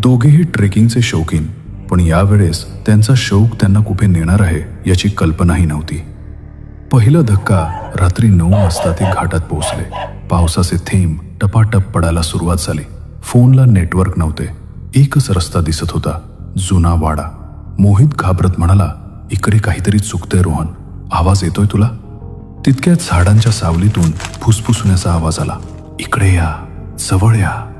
दोघेही ट्रेकिंगचे शौकीन, पण यावेळेस त्यांचा शौक त्यांना कुठे नेणार आहे याची कल्पनाही नव्हती. पहिला धक्का रात्री 9 वाजता ते घाटात पोहोचले. पावसाचे थेंब टपाटप पडायला सुरुवात झाली. फोनला नेटवर्क नव्हते. एकच रस्ता दिसत होता, जुना वाडा. मोहित घाबरत म्हणाला, इकडे काहीतरी चुकतंय रोहन, आवाज येतोय तुला? तितक्यात झाडांच्या सावलीतून फुसफुसण्याचा आवाज आला. इकडे या, जवळ या.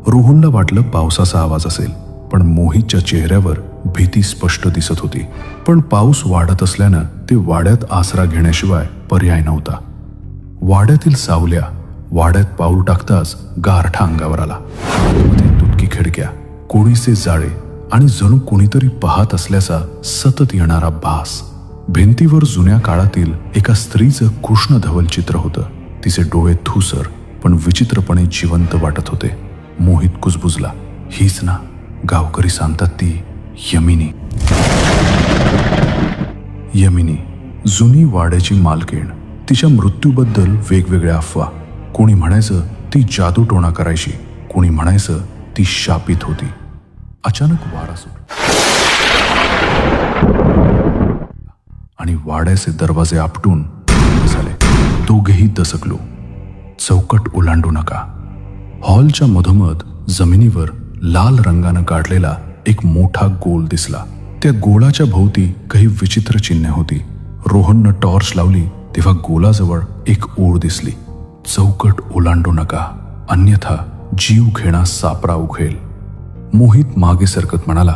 रोहनला वाटलं पावसाचा आवाज असेल, पण मोहितच्या चेहऱ्यावर भीती स्पष्ट दिसत होती. पण पाऊस वाढत असल्यानं ते वाड्यात आसरा घेण्याशिवाय पर्याय नव्हता. वाड्यातील सावल्या, वाड्यात पाऊल टाकताच गारठा अंगावर आला. आतमध्ये तुटकी खिडक्या, कोळीचे जाळे आणि जणू कोणीतरी पाहत असल्याचा सतत येणारा भास. भिंतीवर जुन्या काळातील एका स्त्रीचं कृष्णधवल चित्र होतं. तिचे डोळे धूसर पण विचित्रपणे जिवंत वाटत होते. मोहित कुजबुजला, हीच ना, गावकरी सांगतात ती यमिनी. यमिनी, जुनी वाड्याची मालकीण. तिच्या मृत्यूबद्दल वेगवेगळ्या अफवा. कोणी म्हणायचं ती जादूटोणा करायची, कोणी म्हणायचं ती शापित होती. अचानक वारा सुटला आणि वाड्याचे दरवाजे आपटून झाले. दोघेही दचकलो. चौकट ओलांडू नका. हॉलच्या मधोमध जमिनीवर लाल रंगानं काढलेला एक मोठा गोल दिसला. त्या गोलाच्या भोवती काही विचित्र चिन्हे होती. रोहननं टॉर्च लावली तेव्हा गोलाजवळ एक ओळ दिसली. चौकट ओलांडू नका, अन्यथा जीव घेणा सापळा उघेल. मोहित मागे सरकत म्हणाला,